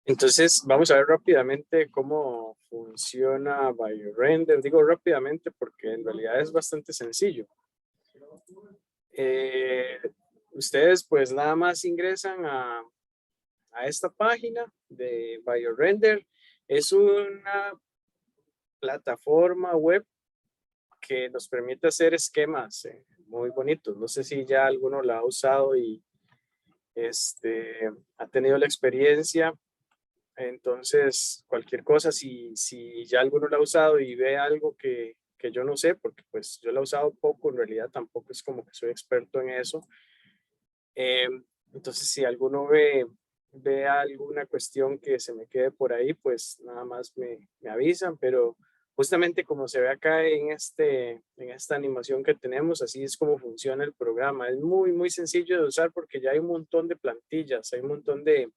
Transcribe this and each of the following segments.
Entonces, vamos a ver rápidamente cómo funciona BioRender. Digo rápidamente porque en realidad es bastante sencillo. Ustedes pues nada más ingresan a esta página de BioRender. Es una plataforma web que nos permite hacer esquemas muy bonitos. No sé si ya alguno la ha usado y ha tenido la experiencia. Entonces, cualquier cosa, si ya alguno la ha usado y ve algo que yo no sé, porque pues yo la he usado poco, en realidad tampoco es como que soy experto en eso. Eh, entonces, si alguno ve alguna cuestión que se me quede por ahí, pues nada más me avisan, pero justamente como se ve acá en esta animación que tenemos, así es como funciona el programa. Es muy, muy sencillo de usar porque ya hay un montón de plantillas, hay un montón de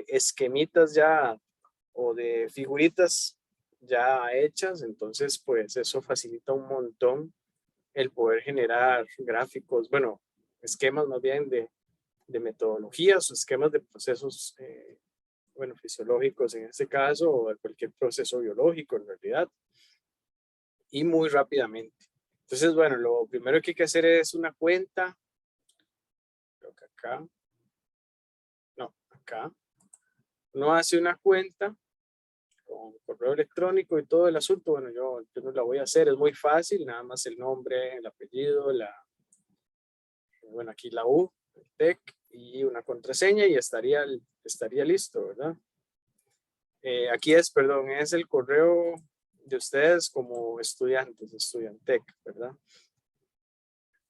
esquemitas ya o de figuritas ya hechas, entonces pues eso facilita un montón el poder generar gráficos, bueno, esquemas más bien de metodologías o esquemas de procesos, bueno, fisiológicos en este caso, o de cualquier proceso biológico en realidad, y muy rápidamente. Entonces, bueno, lo primero que hay que hacer es una cuenta, creo que acá, no, acá, uno hace una cuenta con correo electrónico y todo el asunto. Bueno, yo no la voy a hacer, es muy fácil, nada más el nombre, el apellido, bueno, aquí la U, el TEC y una contraseña y estaría listo, ¿verdad? Aquí perdón, es el correo de ustedes como estudiantes, Estudiantec, ¿verdad?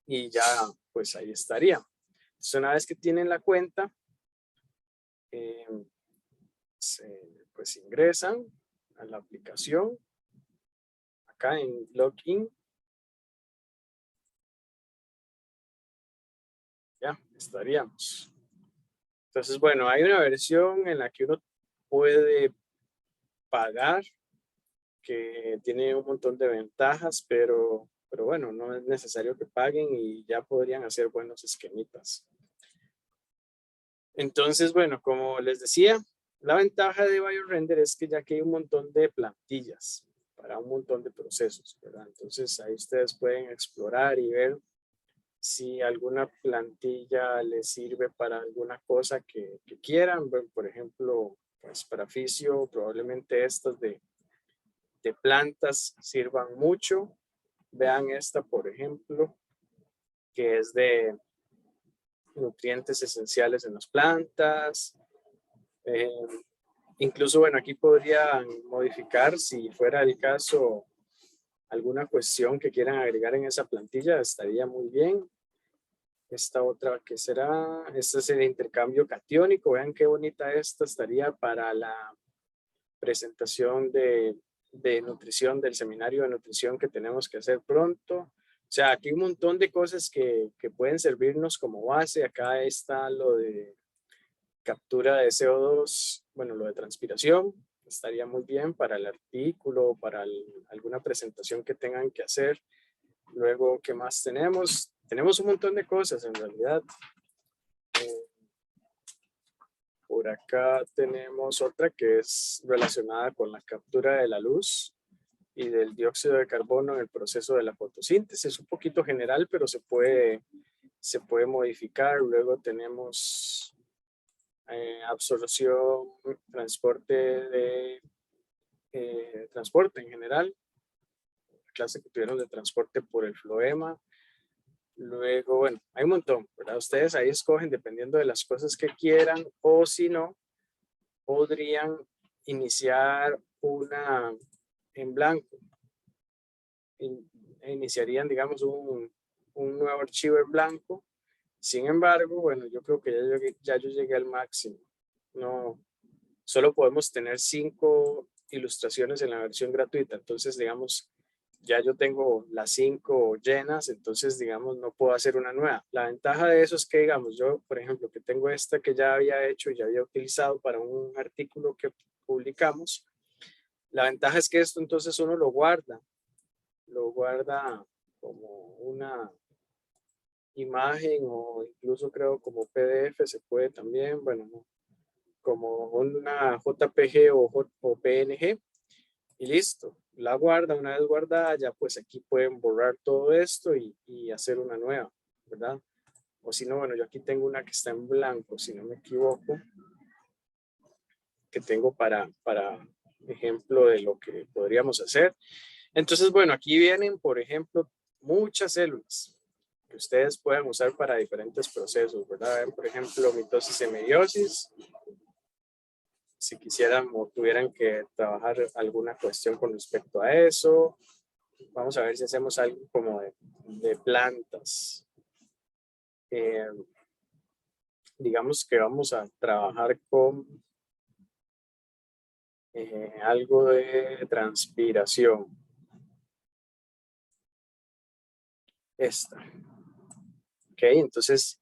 Y ya, pues ahí estaría. Entonces, una vez que tienen la cuenta, eh, pues ingresan a la aplicación, acá en Login, ya estaríamos. Entonces, bueno, hay una versión en la que uno puede pagar, que tiene un montón de ventajas, pero bueno, no es necesario que paguen y ya podrían hacer buenos esquemitas. Entonces, bueno, como les decía, la ventaja de BioRender es que ya que hay un montón de plantillas para un montón de procesos, ¿verdad? Entonces ahí ustedes pueden explorar y ver si alguna plantilla les sirve para alguna cosa que quieran. Bueno, por ejemplo, pues para fisio, probablemente estas de plantas sirvan mucho. Vean esta, por ejemplo, que es de nutrientes esenciales en las plantas. Eh, Incluso, bueno, aquí podrían modificar, si fuera el caso, alguna cuestión que quieran agregar en esa plantilla, estaría muy bien. Esta otra, ¿qué será? Este es el intercambio catiónico. Vean qué bonita esta estaría para la presentación de nutrición, del seminario de nutrición que tenemos que hacer pronto. O sea, aquí hay un montón de cosas que pueden servirnos como base. Acá está lo de captura de CO2, bueno, lo de transpiración, estaría muy bien para el artículo, para alguna presentación que tengan que hacer. Luego, ¿qué más tenemos? Tenemos un montón de cosas en realidad. Por acá tenemos otra que es relacionada con la captura de la luz y del dióxido de carbono en el proceso de la fotosíntesis. Es un poquito general, pero se puede modificar. Luego tenemos absorción, transporte transporte en general, la clase que tuvieron de transporte por el floema. Luego, bueno, hay un montón, ¿verdad? Ustedes ahí escogen dependiendo de las cosas que quieran, o si no, podrían iniciar una en blanco. Iniciarían, digamos, un nuevo archivo en blanco. Sin embargo, bueno, yo creo que ya yo llegué al máximo. No, solo podemos tener 5 ilustraciones en la versión gratuita. Entonces, digamos, ya yo tengo las 5 llenas, entonces, digamos, no puedo hacer una nueva. La ventaja de eso es que, digamos, yo, por ejemplo, que tengo esta que ya había hecho, ya había utilizado para un artículo que publicamos. La ventaja es que esto entonces uno lo guarda como imagen o incluso creo como PDF se puede también, bueno, no, como una JPG o PNG y listo. La guarda, una vez guardada, ya pues aquí pueden borrar todo esto y hacer una nueva, ¿verdad? O si no, bueno, yo aquí tengo una que está en blanco, si no me equivoco, que tengo para ejemplo de lo que podríamos hacer. Entonces, bueno, aquí vienen, por ejemplo, muchas células que ustedes pueden usar para diferentes procesos, ¿verdad? Ven, por ejemplo, mitosis y meiosis. Si quisieran o tuvieran que trabajar alguna cuestión con respecto a eso, vamos a ver si hacemos algo como de plantas. Eh, digamos que vamos a trabajar con algo de transpiración. Esta. Ok, entonces,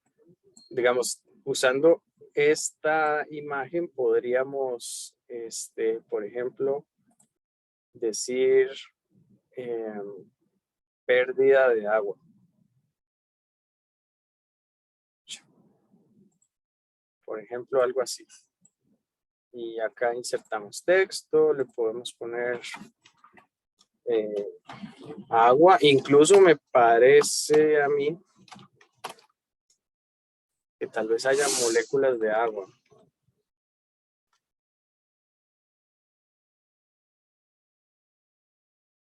digamos, usando esta imagen podríamos, por ejemplo, decir eh, pérdida de agua. Por ejemplo, algo así. Y acá insertamos texto, le podemos poner eh, agua. Incluso me parece a mí que tal vez haya moléculas de agua.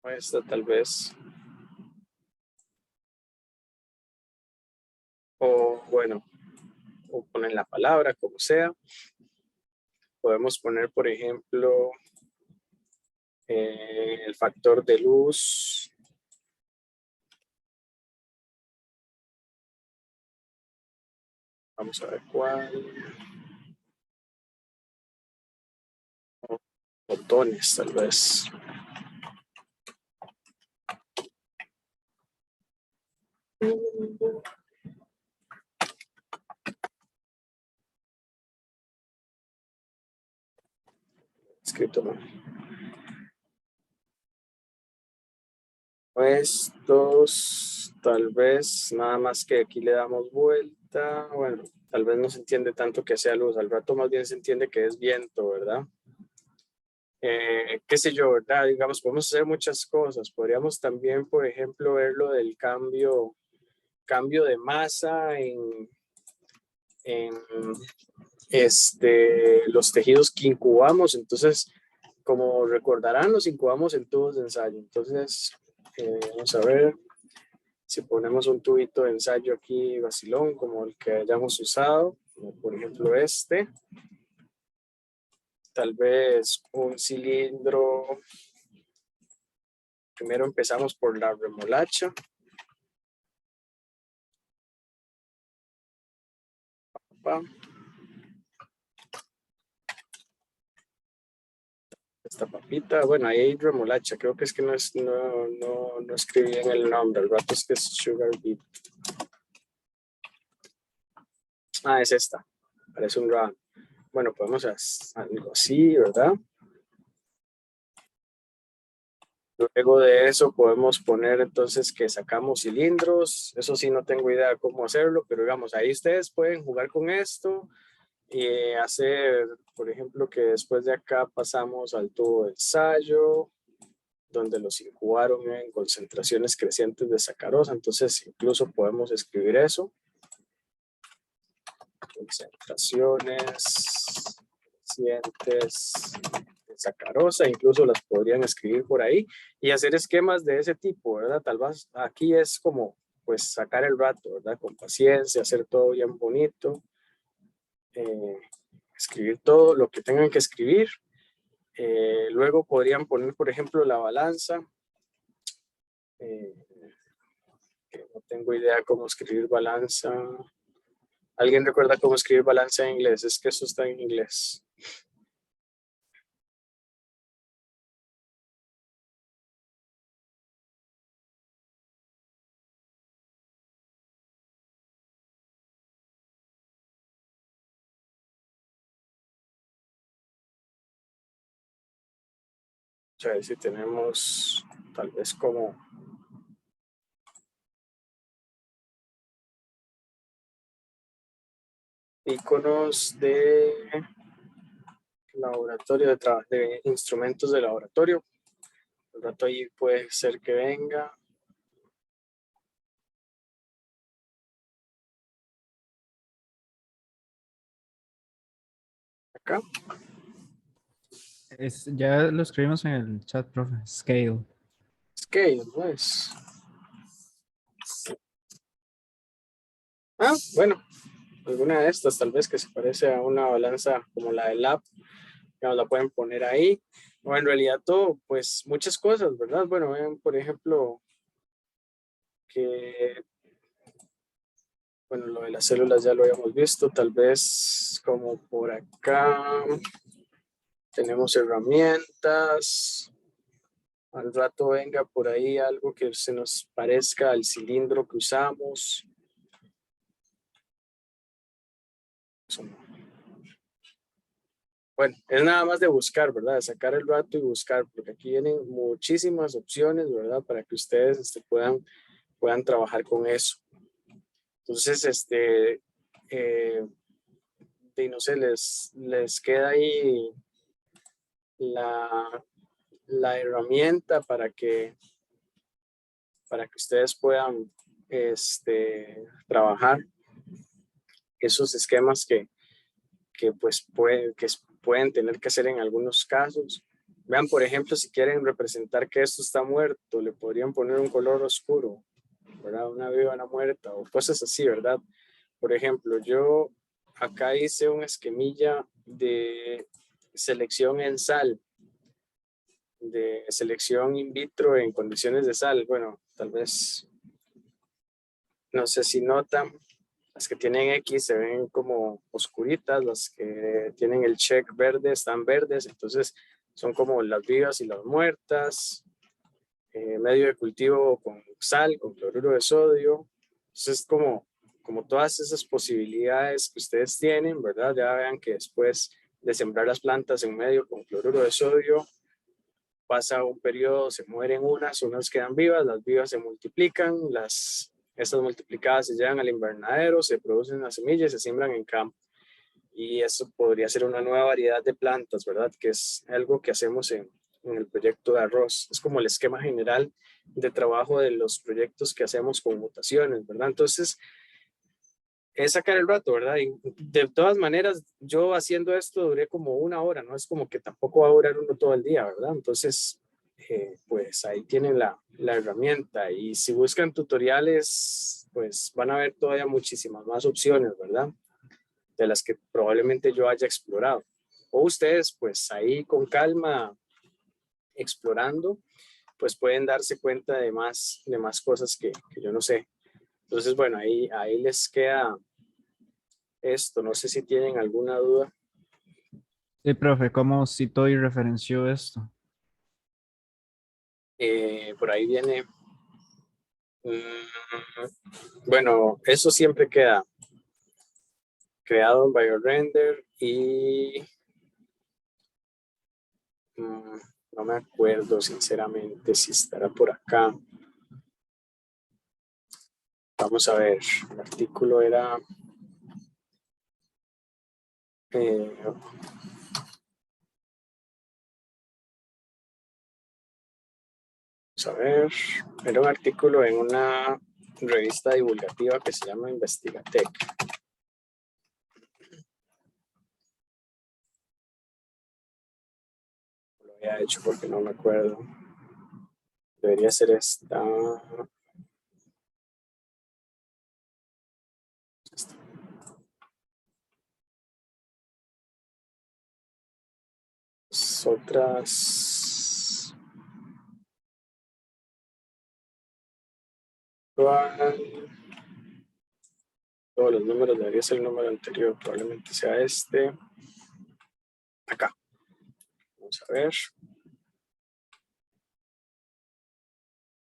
Esta tal vez. O bueno, o ponen la palabra como sea. Podemos poner, por ejemplo, el factor de luz. Vamos a ver cuál. Botones, tal vez. Escrito mal. Estos, tal vez, nada más que aquí le damos vuelta. Bueno, tal vez no se entiende tanto que sea luz. Al rato más bien se entiende que es viento, ¿verdad? Qué sé yo, ¿verdad? Digamos, podemos hacer muchas cosas. Podríamos también, por ejemplo, ver lo del cambio de masa en los tejidos que incubamos. Entonces, como recordarán, los incubamos en tubos de ensayo. Entonces, vamos a ver si ponemos un tubito de ensayo aquí vacilón, como el que hayamos usado, como por ejemplo este. Tal vez un cilindro. Primero empezamos por la remolacha. Esta papita, bueno, ahí hay remolacha, creo que es que no escribí en el nombre, el rato es que es sugar beet. Ah, es esta, parece un ramen. Bueno, podemos hacer algo así, ¿verdad? Luego de eso podemos poner entonces que sacamos cilindros, eso sí no tengo idea cómo hacerlo, pero digamos, ahí ustedes pueden jugar con esto y hacer, por ejemplo, que después de acá pasamos al tubo de ensayo, donde los incubaron en concentraciones crecientes de sacarosa. Entonces, incluso podemos escribir eso. Concentraciones crecientes de sacarosa, incluso las podrían escribir por ahí y hacer esquemas de ese tipo, ¿verdad? Tal vez aquí es como, pues, sacar el rato, ¿verdad? Con paciencia, hacer todo bien bonito, eh, escribir todo lo que tengan que escribir. Luego podrían poner, por ejemplo, la balanza. Eh, que no tengo idea cómo escribir balanza. ¿Alguien recuerda cómo escribir balanza en inglés? Es que eso está en inglés. A ver si tenemos tal vez como iconos de laboratorio, de instrumentos de laboratorio. Un rato ahí puede ser que venga. Acá. Ya lo escribimos en el chat, profe. Scale. Scale, pues. Ah, bueno, alguna de estas tal vez que se parece a una balanza como la del app, que nos la pueden poner ahí. O en realidad todo, pues muchas cosas, ¿verdad? Bueno, vean, por ejemplo, que, bueno, lo de las células ya lo habíamos visto, tal vez como por acá tenemos herramientas. Al rato venga por ahí algo que se nos parezca al cilindro que usamos. Bueno, es nada más de buscar, ¿verdad? De sacar el rato y buscar, porque aquí vienen muchísimas opciones, ¿verdad? Para que ustedes puedan trabajar con eso. Entonces, y no sé, les queda ahí la, la herramienta para que ustedes puedan trabajar esos esquemas que pues pueden tener que hacer en algunos casos. Vean, por ejemplo, si quieren representar que esto está muerto, le podrían poner un color oscuro, ¿verdad? Una viva, una muerta, o cosas así, ¿verdad? Por ejemplo, yo acá hice un esquemilla de selección en sal, de selección in vitro en condiciones de sal. Bueno, tal vez, no sé si notan, las que tienen X se ven como oscuritas, las que tienen el check verde están verdes, entonces son como las vivas y las muertas. Medio de cultivo con sal, con cloruro de sodio. Entonces, como todas esas posibilidades que ustedes tienen, ¿verdad? Ya vean que después de sembrar las plantas en medio con cloruro de sodio, pasa un periodo, se mueren unas quedan vivas, las vivas se multiplican, estas multiplicadas se llevan al invernadero, se producen las semillas y se siembran en campo. Y eso podría ser una nueva variedad de plantas, ¿verdad? Que es algo que hacemos en el proyecto de arroz. Es como el esquema general de trabajo de los proyectos que hacemos con mutaciones, ¿verdad? Entonces, es sacar el rato, ¿verdad? Y de todas maneras, yo haciendo esto duré como una hora, no es como que tampoco va a durar uno todo el día, ¿verdad? Entonces, pues ahí tienen la herramienta y si buscan tutoriales, pues van a ver todavía muchísimas más opciones, ¿verdad? De las que probablemente yo haya explorado. O ustedes, pues ahí con calma, explorando, pues pueden darse cuenta de más cosas que yo no sé. Entonces, bueno, ahí les queda esto. No sé si tienen alguna duda. Sí, profe, ¿cómo citó y referenció esto? Por ahí viene, bueno, eso siempre queda creado en BioRender y no me acuerdo sinceramente si estará por acá. Vamos a ver, el artículo era vamos a ver, era un artículo en una revista divulgativa que se llama Investigatec. Lo había hecho porque no me acuerdo. Debería ser esta. Otras. Todos los números debería ser el número anterior, probablemente sea este. Acá. Vamos a ver.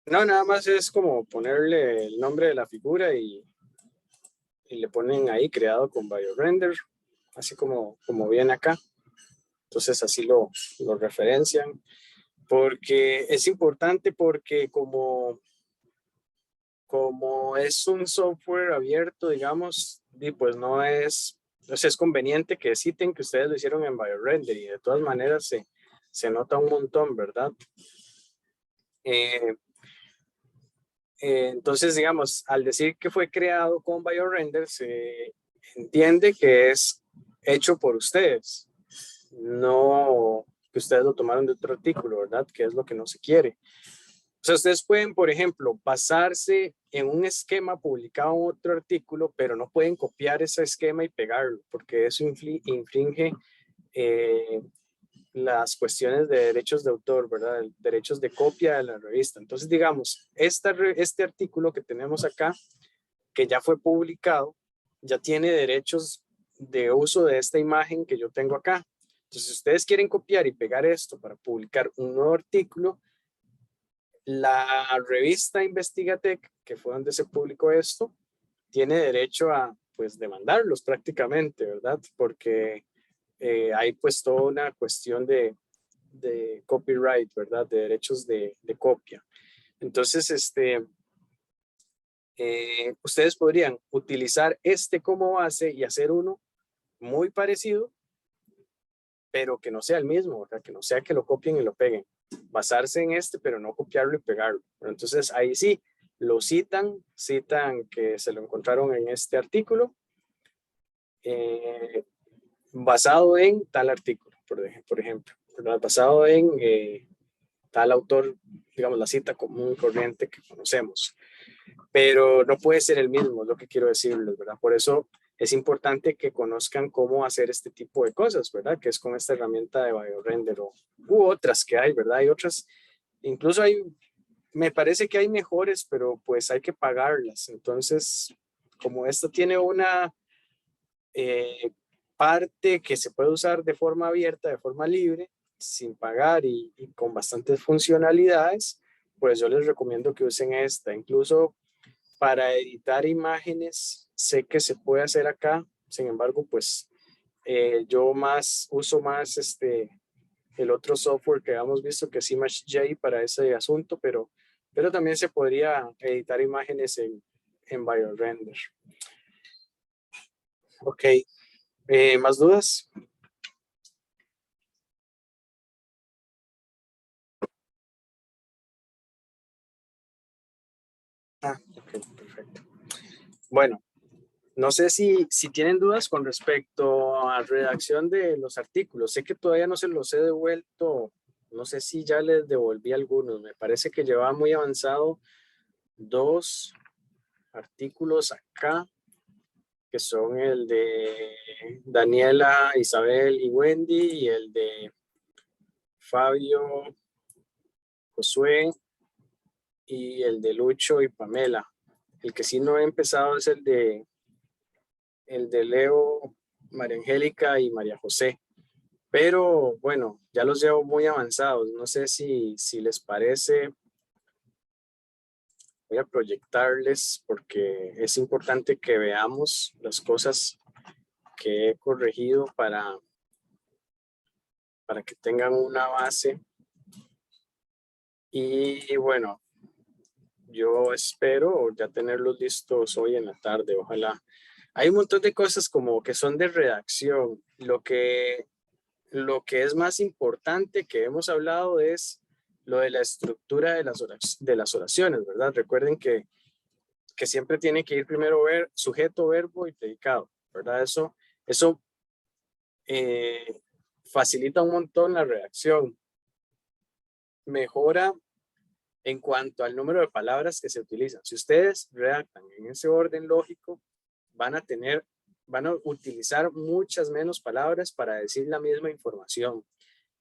No, nada más es como ponerle el nombre de la figura y le ponen ahí creado con BioRender, así como viene acá. Entonces así lo referencian, porque es importante porque como es un software abierto, digamos, y pues no es Entonces es conveniente que citen que ustedes lo hicieron en BioRender y de todas maneras se nota un montón, ¿verdad? Entonces, digamos, al decir que fue creado con BioRender, se entiende que es hecho por ustedes, no que ustedes lo tomaron de otro artículo, ¿verdad? Que es lo que no se quiere. O sea, ustedes pueden, por ejemplo, basarse en un esquema publicado en otro artículo, pero no pueden copiar ese esquema y pegarlo, porque eso infringe las cuestiones de derechos de autor, ¿verdad? Derechos de copia de la revista. Entonces, digamos, este artículo que tenemos acá, que ya fue publicado, ya tiene derechos de uso de esta imagen que yo tengo acá. Entonces, si ustedes quieren copiar y pegar esto para publicar un nuevo artículo, la revista Investigatec, que fue donde se publicó esto, tiene derecho a, pues, demandarlos prácticamente, ¿verdad? Porque hay pues toda una cuestión de copyright, ¿verdad? De derechos de copia. Entonces, ustedes podrían utilizar este como base y hacer uno muy parecido, pero que no sea el mismo, ¿verdad? Que no sea que lo copien y lo peguen. Basarse en este, pero no copiarlo y pegarlo. Entonces, ahí sí, lo citan que se lo encontraron en este artículo, basado en tal artículo, por ejemplo, ¿verdad? Basado en tal autor, digamos, la cita común corriente que conocemos, pero no puede ser el mismo, es lo que quiero decirles, ¿verdad? Por eso es importante que conozcan cómo hacer este tipo de cosas, ¿verdad? Que es con esta herramienta de BioRender u otras que hay, ¿verdad? Hay otras, incluso hay, me parece que hay mejores, pero pues hay que pagarlas. Entonces, como esta tiene una parte que se puede usar de forma abierta, de forma libre, sin pagar y con bastantes funcionalidades, pues yo les recomiendo que usen esta. Incluso para editar imágenes, sé que se puede hacer acá, sin embargo, pues yo uso más el otro software que hemos visto que es ImageJ para ese asunto, pero también se podría editar imágenes en BioRender. Ok, ¿más dudas? Ah, ok, perfecto. Bueno, no sé si tienen dudas con respecto a redacción de los artículos. Sé que todavía no se los he devuelto. No sé si ya les devolví algunos. Me parece que llevaba muy avanzado dos artículos acá, que son el de Daniela, Isabel y Wendy y el de Fabio, Josué y el de Lucho y Pamela. El que sí no he empezado es el de Leo, María Angélica y María José. Pero bueno, ya los llevo muy avanzados. No sé si les parece, voy a proyectarles porque es importante que veamos las cosas que he corregido para que tengan una base. Y bueno, yo espero ya tenerlos listos hoy en la tarde, ojalá. Hay un montón de cosas como que son de redacción. Lo que es más importante que hemos hablado es lo de la estructura de las oraciones, ¿verdad? Recuerden que siempre tiene que ir primero sujeto, verbo y predicado, ¿verdad? Eso facilita un montón la redacción. Mejora en cuanto al número de palabras que se utilizan. Si ustedes redactan en ese orden lógico, van a utilizar muchas menos palabras para decir la misma información.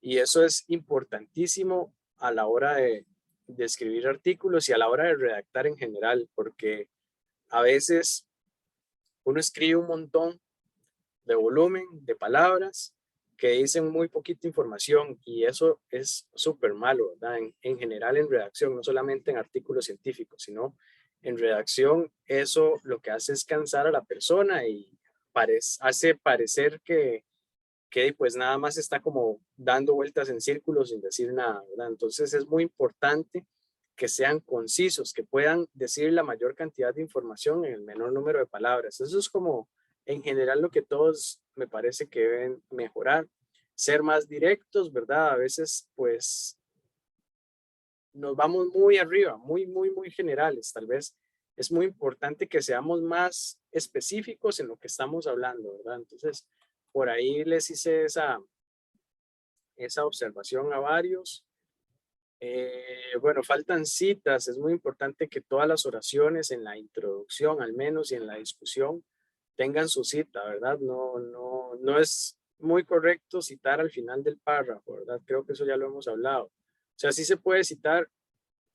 Y eso es importantísimo a la hora de escribir artículos y a la hora de redactar en general, porque a veces uno escribe un montón de volumen, de palabras, que dicen muy poquita información y eso es súper malo, ¿verdad? En general en redacción, no solamente en artículos científicos, sino en redacción, eso lo que hace es cansar a la persona y hace parecer que pues nada más está como dando vueltas en círculos sin decir nada, ¿verdad? Entonces es muy importante que sean concisos, que puedan decir la mayor cantidad de información en el menor número de palabras. Eso es como en general lo que todos me parece que deben mejorar, ser más directos, ¿verdad? A veces pues nos vamos muy arriba, muy generales. Tal vez es muy importante que seamos más específicos en lo que estamos hablando, ¿verdad? Entonces, por ahí les hice esa observación a varios. Bueno, faltan citas. Es muy importante que todas las oraciones en la introducción, al menos, y en la discusión, tengan su cita, ¿verdad? No es muy correcto citar al final del párrafo, ¿verdad? Creo que eso ya lo hemos hablado. O sea, sí se puede citar.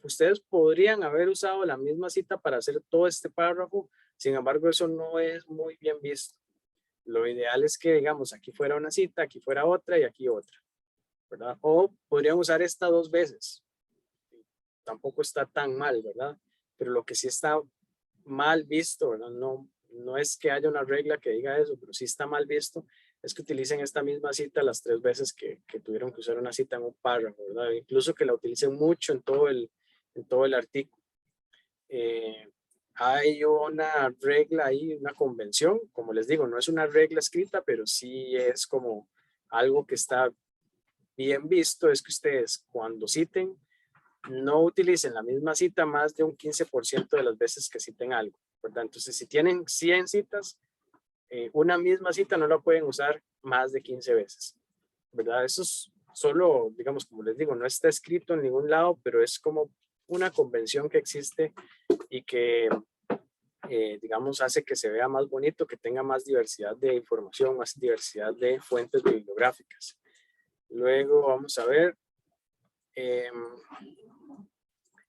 Ustedes podrían haber usado la misma cita para hacer todo este párrafo, sin embargo, eso no es muy bien visto. Lo ideal es que, digamos, aquí fuera una cita, aquí fuera otra y aquí otra, ¿verdad? O podrían usar esta 2 veces. Tampoco está tan mal, ¿verdad? Pero lo que sí está mal visto, ¿verdad? No es que haya una regla que diga eso, pero sí está mal visto, es que utilicen esta misma cita las 3 veces que tuvieron que usar una cita en un párrafo, ¿verdad? Incluso que la utilicen mucho en todo el artículo. Hay una regla ahí, una convención, como les digo, no es una regla escrita, pero sí es como algo que está bien visto, es que ustedes cuando citen, no utilicen la misma cita más de un 15% de las veces que citen algo, ¿verdad? Entonces, si tienen 100 citas, una misma cita no la pueden usar más de 15 veces, ¿verdad? Eso es solo, digamos, como les digo, no está escrito en ningún lado, pero es como una convención que existe y que, digamos, hace que se vea más bonito, que tenga más diversidad de información, más diversidad de fuentes bibliográficas. Luego vamos a ver, en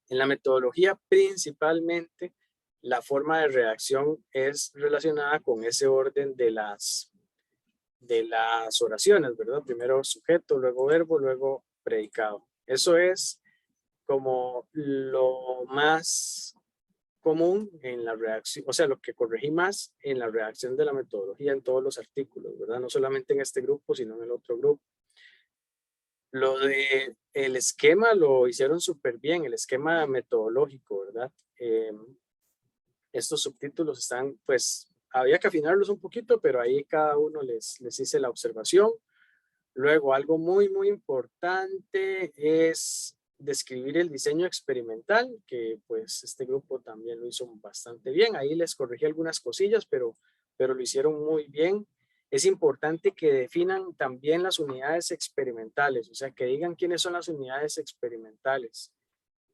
la metodología principalmente la forma de redacción es relacionada con ese orden de las oraciones, ¿verdad? Primero sujeto, luego verbo, luego predicado. Eso es como lo más común en la redacción, o sea, lo que corregí más en la redacción de la metodología en todos los artículos, ¿verdad? No solamente en este grupo, sino en el otro grupo. Lo de el esquema lo hicieron súper bien, el esquema metodológico, ¿verdad? Estos subtítulos están, pues, había que afinarlos un poquito, pero ahí cada uno les hice la observación. Luego, algo muy importante es describir el diseño experimental, que pues este grupo también lo hizo bastante bien. Ahí les corregí algunas cosillas, pero lo hicieron muy bien. Es importante que definan también las unidades experimentales, o sea, que digan quiénes son las unidades experimentales,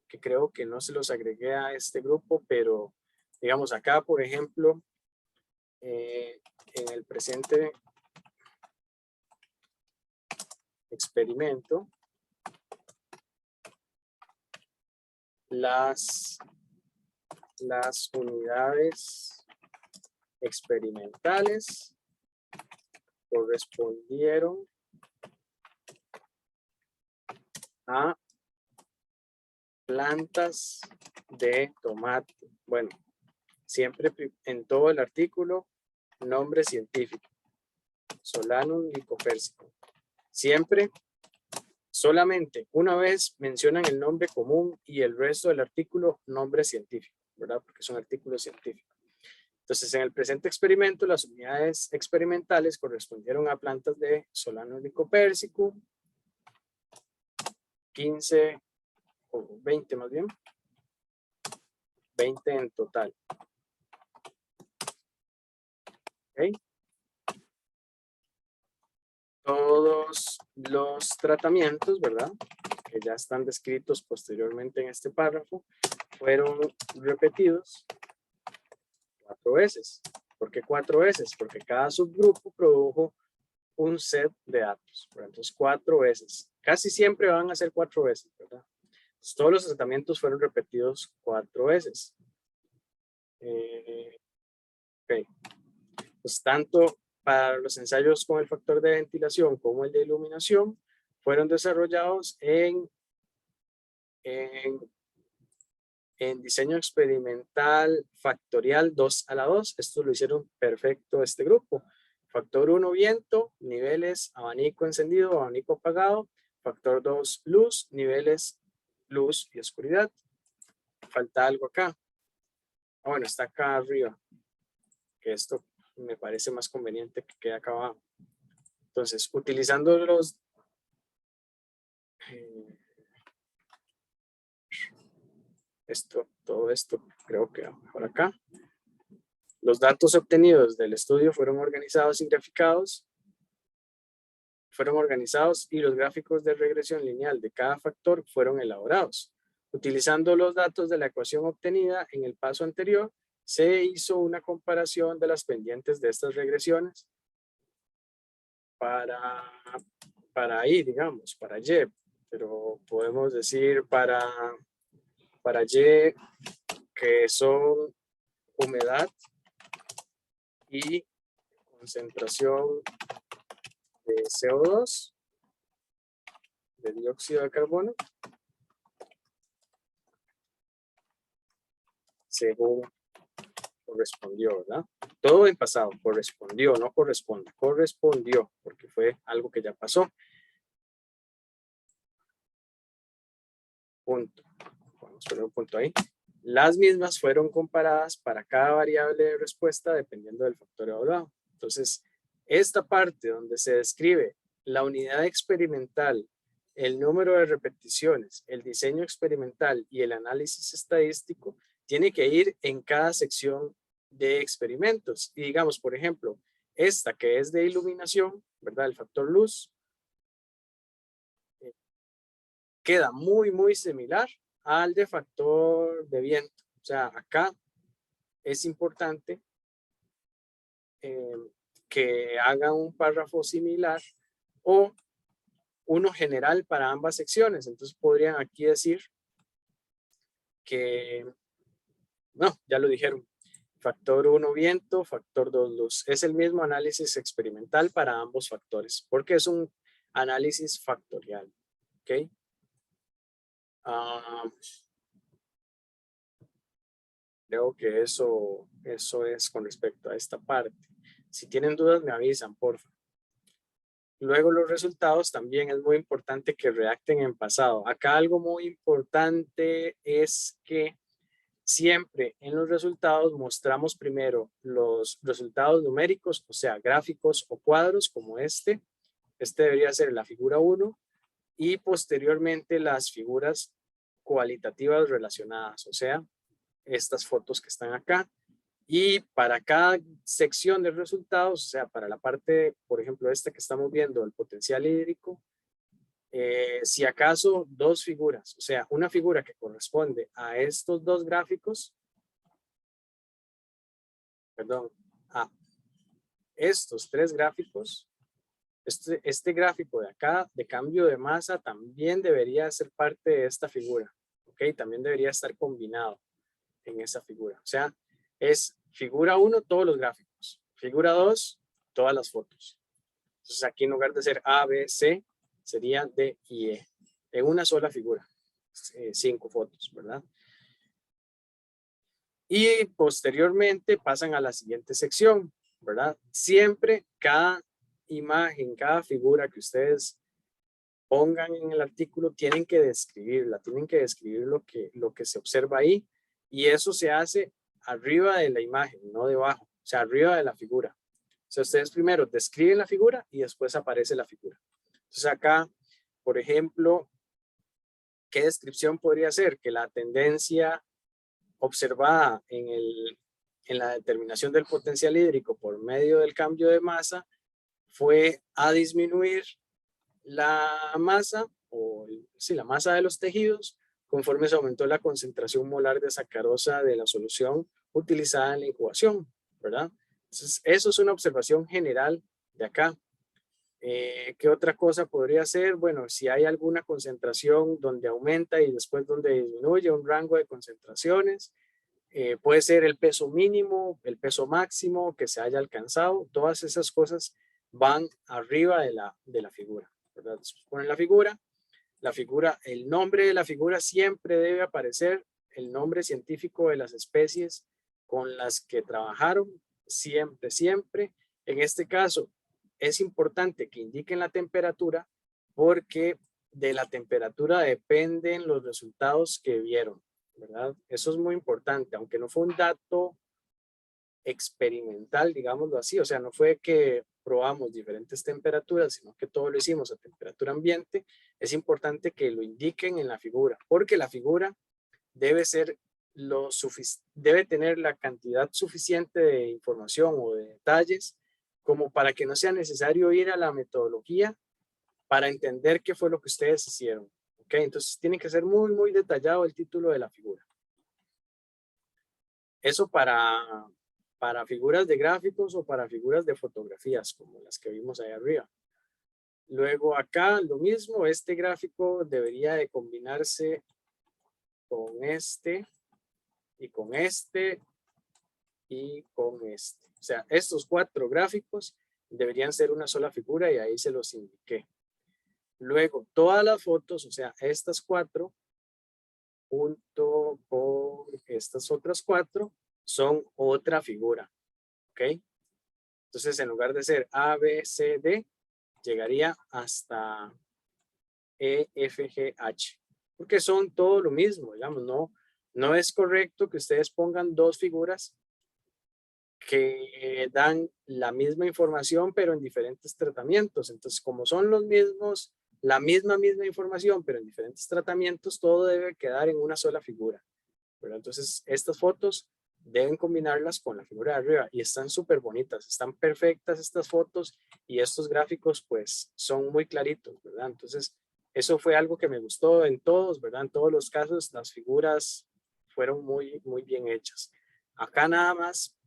que creo que no se los agregué a este grupo, pero digamos acá, por ejemplo, en el presente experimento, las unidades experimentales correspondieron a plantas de tomate. Bueno, siempre en todo el artículo, nombre científico, Solanum lycopersicum. Siempre, solamente una vez mencionan el nombre común y el resto del artículo, nombre científico, ¿verdad? Porque es un artículo científico. Entonces, en el presente experimento, las unidades experimentales correspondieron a plantas de Solanum lycopersicum, 15 o 20 más bien, 20 en total. ¿Okay? Todos los tratamientos, ¿verdad? Que ya están descritos posteriormente en este párrafo, fueron repetidos 4 veces. ¿Por qué 4 veces? Porque cada subgrupo produjo un set de datos. Entonces, 4 veces. Casi siempre van a ser 4 veces, ¿verdad? Entonces, todos los tratamientos fueron repetidos 4 veces. Ok. Pues tanto para los ensayos con el factor de ventilación como el de iluminación fueron desarrollados en diseño experimental factorial 2 a la 2. Esto lo hicieron perfecto este grupo. Factor 1, viento, niveles abanico encendido, abanico apagado. Factor 2, luz, niveles luz y oscuridad. Falta algo acá. Bueno, está acá arriba. Que esto me parece más conveniente que quede acá abajo. Entonces, utilizando los... todo esto creo que mejor acá. Los datos obtenidos del estudio fueron organizados y graficados. Y los gráficos de regresión lineal de cada factor fueron elaborados. Utilizando los datos de la ecuación obtenida en el paso anterior, se hizo una comparación de las pendientes de estas regresiones para Y, digamos, para Y, pero podemos decir para Y que son humedad y concentración de CO2, de dióxido de carbono, según correspondió, ¿verdad? Todo en pasado, correspondió, no corresponde, correspondió, porque fue algo que ya pasó. Punto. Vamos a poner un punto ahí. Las mismas fueron comparadas para cada variable de respuesta dependiendo del factor evaluado. Entonces, esta parte donde se describe la unidad experimental, el número de repeticiones, el diseño experimental y el análisis estadístico, tiene que ir en cada sección de experimentos. Y digamos, por ejemplo, esta que es de iluminación, ¿verdad? El factor luz, queda muy similar al de factor de viento. O sea, acá es importante que haga un párrafo similar o uno general para ambas secciones. Entonces podrían aquí decir que, no, ya lo dijeron, factor 1 viento, factor 2 luz. Es el mismo análisis experimental para ambos factores, porque es un análisis factorial. ¿Ok? Creo que eso es con respecto a esta parte. Si tienen dudas, me avisan, por favor. Luego los resultados también es muy importante que redacten en pasado. Acá algo muy importante es que siempre en los resultados mostramos primero los resultados numéricos, o sea, gráficos o cuadros como este. Este debería ser la figura 1 y posteriormente las figuras cualitativas relacionadas, o sea, estas fotos que están acá. Y para cada sección de resultados, o sea, para la parte, por ejemplo, esta que estamos viendo, el potencial hídrico, si acaso dos figuras, o sea, una figura que corresponde a estos dos gráficos, perdón, a estos tres gráficos, este gráfico de acá de cambio de masa también debería ser parte de esta figura, ¿ok? También debería estar combinado en esa figura. O sea, es figura 1, todos los gráficos. Figura 2, todas las fotos. Entonces aquí en lugar de ser A, B, C, sería D y E. En una sola figura. 5 fotos, ¿verdad? Y posteriormente pasan a la siguiente sección, ¿verdad? Siempre cada imagen, cada figura que ustedes pongan en el artículo tienen que describirla, tienen que describir lo que se observa ahí, y eso se hace arriba de la imagen, no debajo, o sea, arriba de la figura. O sea, ustedes primero describen la figura y después aparece la figura. Entonces acá, por ejemplo, ¿qué descripción podría ser? Que la tendencia observada en la determinación del potencial hídrico por medio del cambio de masa fue a disminuir la masa, la masa de los tejidos, conforme se aumentó la concentración molar de sacarosa de la solución utilizada en la incubación, ¿verdad? Entonces, eso es una observación general de acá. ¿Qué otra cosa podría ser? Bueno, si hay alguna concentración donde aumenta y después donde disminuye, un rango de concentraciones, puede ser el peso mínimo, el peso máximo que se haya alcanzado, todas esas cosas van arriba de la figura, ¿verdad? Después ponen la figura, el nombre de la figura siempre debe aparecer, el nombre científico de las especies con las que trabajaron, siempre. En este caso, es importante que indiquen la temperatura porque de la temperatura dependen los resultados que vieron, ¿verdad? Eso es muy importante, aunque no fue un dato experimental, digámoslo así. O sea, no fue que probamos diferentes temperaturas, sino que todo lo hicimos a temperatura ambiente. Es importante que lo indiquen en la figura, porque la figura debe ser debe tener la cantidad suficiente de información o de detalles como para que no sea necesario ir a la metodología para entender qué fue lo que ustedes hicieron. ¿Ok? Entonces tiene que ser muy, muy detallado el título de la figura. Eso para figuras de gráficos o para figuras de fotografías, como las que vimos ahí arriba. Luego acá lo mismo, este gráfico debería de combinarse con este y con este y con este. O sea, estos 4 gráficos deberían ser una sola figura y ahí se los indiqué. Luego, todas las fotos, o sea, estas 4 junto con estas otras 4 son otra figura. ¿Ok? Entonces, en lugar de ser A, B, C, D, llegaría hasta E, F, G, H. Porque son todo lo mismo, digamos, no es correcto que ustedes pongan 2 figuras que dan la misma información, pero en diferentes tratamientos. Entonces, como son los mismos, la misma información, pero en diferentes tratamientos, todo debe quedar en una sola figura, ¿verdad? Entonces, estas fotos deben combinarlas con la figura de arriba y están súper bonitas, están perfectas estas fotos y estos gráficos pues son muy claritos, ¿verdad? Entonces, eso fue algo que me gustó en todos, ¿verdad? En todos los casos, las figuras fueron muy, muy bien hechas. Acá nada más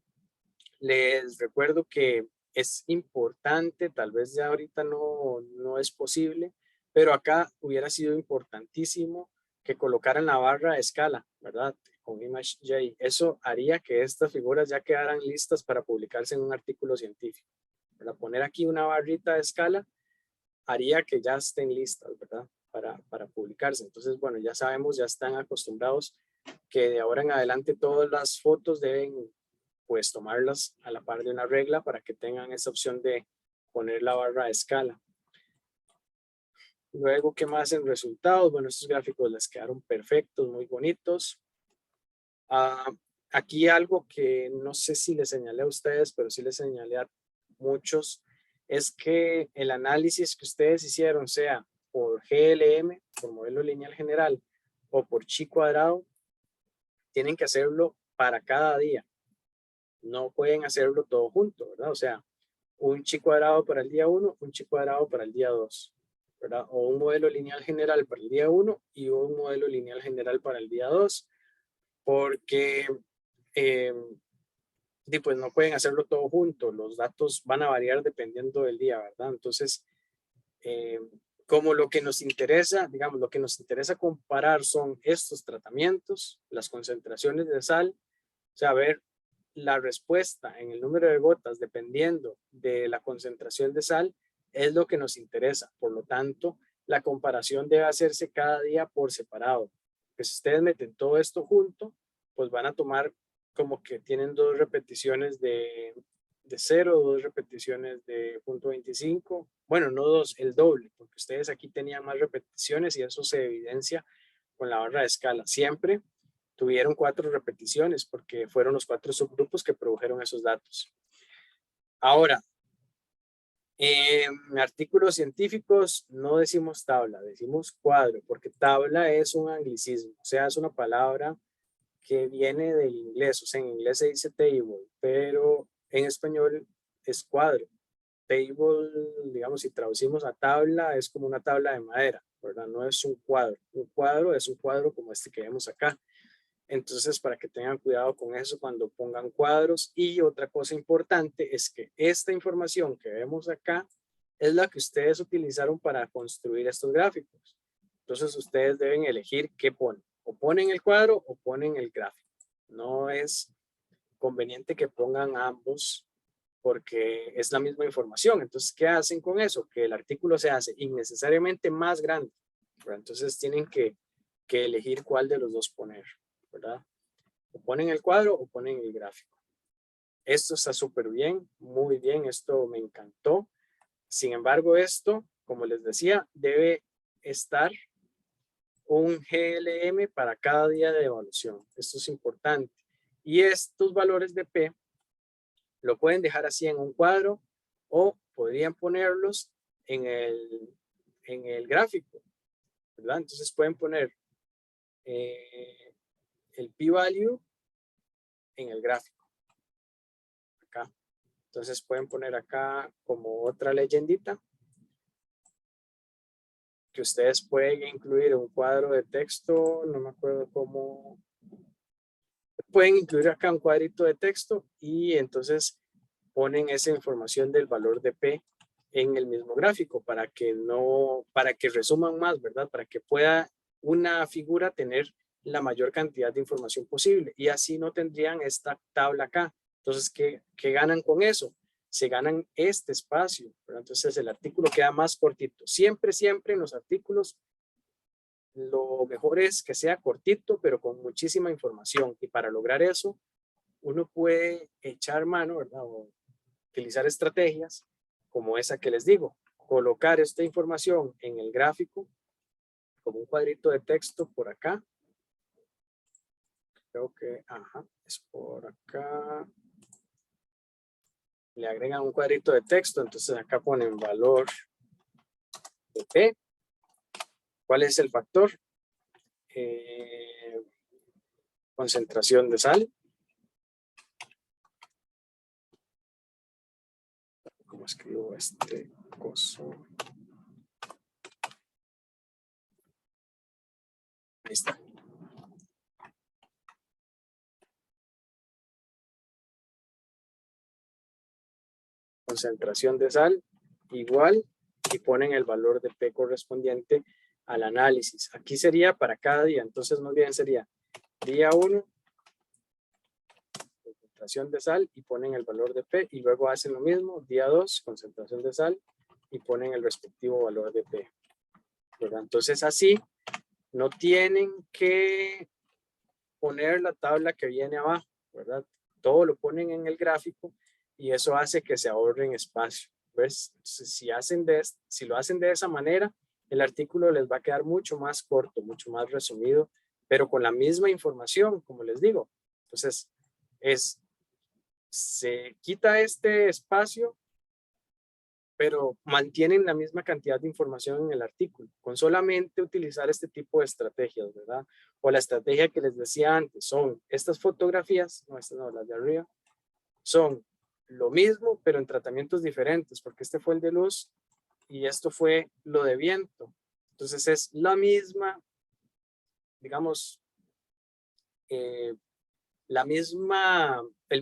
les recuerdo que es importante, tal vez ya ahorita no es posible, pero acá hubiera sido importantísimo que colocaran la barra a escala, ¿verdad? Con ImageJ. Eso haría que estas figuras ya quedaran listas para publicarse en un artículo científico. Para poner aquí una barrita de escala haría que ya estén listas, ¿verdad? Para publicarse. Entonces, bueno, ya sabemos, ya están acostumbrados que de ahora en adelante todas las fotos deben pues tomarlas a la par de una regla para que tengan esa opción de poner la barra a escala. Luego, ¿qué más en resultados? Bueno, estos gráficos les quedaron perfectos, muy bonitos. Aquí algo que no sé si les señalé a ustedes, pero sí les señalé a muchos, es que el análisis que ustedes hicieron, sea por GLM, por modelo lineal general, o por chi cuadrado, tienen que hacerlo para cada día. No pueden hacerlo todo junto, ¿verdad? O sea, un chi cuadrado para el día 1, un chi cuadrado para el día 2, ¿verdad? O un modelo lineal general para el día 1 y un modelo lineal general para el día 2, porque pues no pueden hacerlo todo junto, los datos van a variar dependiendo del día, ¿verdad? Entonces, eh, como lo que nos interesa, digamos, lo que nos interesa comparar son estos tratamientos, las concentraciones de sal, o sea, ver la respuesta en el número de gotas dependiendo de la concentración de sal es lo que nos interesa. Por lo tanto, la comparación debe hacerse cada día por separado. Pues si ustedes meten todo esto junto, pues van a tomar como que tienen 2 repeticiones de 0, 2 repeticiones de 0.25. Bueno, no 2, el doble, porque ustedes aquí tenían más repeticiones y eso se evidencia con la barra de escala. Siempre tuvieron 4 repeticiones porque fueron los 4 subgrupos que produjeron esos datos. Ahora, en artículos científicos no decimos tabla, decimos cuadro, porque tabla es un anglicismo, o sea, es una palabra que viene del inglés, o sea, en inglés se dice table, pero en español es cuadro. Table, digamos, si traducimos a tabla, es como una tabla de madera, ¿verdad? No es un cuadro. Un cuadro es un cuadro como este que vemos acá. Entonces, para que tengan cuidado con eso cuando pongan cuadros. Y otra cosa importante es que esta información que vemos acá es la que ustedes utilizaron para construir estos gráficos. Entonces, ustedes deben elegir qué ponen. O ponen el cuadro o ponen el gráfico. No es conveniente que pongan ambos porque es la misma información. Entonces, ¿qué hacen con eso? Que el artículo se hace innecesariamente más grande. ¿Verdad? Entonces, tienen que elegir cuál de los dos poner, ¿verdad? O ponen el cuadro o ponen el gráfico. Esto está súper bien, muy bien, esto me encantó. Sin embargo, esto, como les decía, debe estar un GLM para cada día de evaluación. Esto es importante. Y estos valores de P Lo pueden dejar así en un cuadro o podrían ponerlos en el gráfico, ¿verdad? Entonces pueden poner el p-value en el gráfico, acá. Entonces pueden poner acá como otra leyendita que ustedes pueden incluir en un cuadro de texto, no me acuerdo cómo. Pueden incluir acá un cuadrito de texto y entonces ponen esa información del valor de P en el mismo gráfico para que resuman más, ¿verdad? Para que pueda una figura tener la mayor cantidad de información posible y así no tendrían esta tabla acá. Entonces, ¿qué ganan con eso? Se ganan este espacio, ¿verdad? Entonces el artículo queda más cortito. Siempre, siempre en los artículos lo mejor es que sea cortito, pero con muchísima información. Y para lograr eso, uno puede echar mano, ¿verdad? O utilizar estrategias como esa que les digo. Colocar esta información en el gráfico como un cuadrito de texto por acá. Creo que, es por acá. Le agregan un cuadrito de texto, entonces acá ponen valor de P. ¿Cuál es el factor? Concentración de sal. ¿Cómo escribo este coso? Ahí está. Concentración de sal igual y ponen el valor de P correspondiente al análisis. Aquí sería para cada día, entonces más bien sería día 1, concentración de sal y ponen el valor de P y luego hacen lo mismo, día 2, concentración de sal y ponen el respectivo valor de P. ¿Verdad? Entonces así no tienen que poner la tabla que viene abajo, ¿verdad? Todo lo ponen en el gráfico y eso hace que se ahorren espacio. ¿Ves? Entonces, si lo hacen de esa manera, el artículo les va a quedar mucho más corto, mucho más resumido, pero con la misma información, como les digo. Entonces, se quita este espacio, pero mantienen la misma cantidad de información en el artículo, con solamente utilizar este tipo de estrategias, ¿verdad? O la estrategia que les decía antes, son estas fotografías, no, estas no, las de arriba, son lo mismo, pero en tratamientos diferentes, porque este fue el de luz y esto fue lo de viento. Entonces es la misma, digamos, el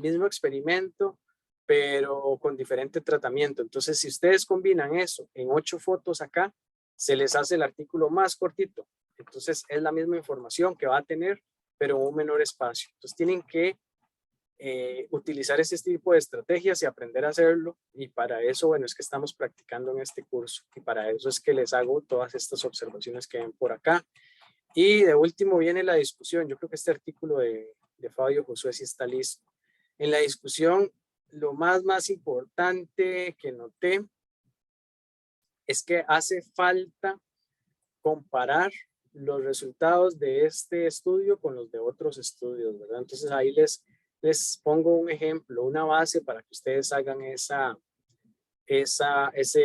mismo experimento, pero con diferente tratamiento. Entonces, si ustedes combinan eso en 8 fotos acá, se les hace el artículo más cortito. Entonces, es la misma información que va a tener, pero en un menor espacio. Entonces, tienen que utilizar ese tipo de estrategias y aprender a hacerlo. Y para eso, bueno, es que estamos practicando en este curso. Y para eso es que les hago todas estas observaciones que ven por acá. Y de último viene la discusión. Yo creo que este artículo de Fabio Josué sí está listo. En la discusión, lo más importante que noté es que hace falta comparar los resultados de este estudio con los de otros estudios, ¿verdad? Entonces ahí les pongo un ejemplo, una base para que ustedes hagan ese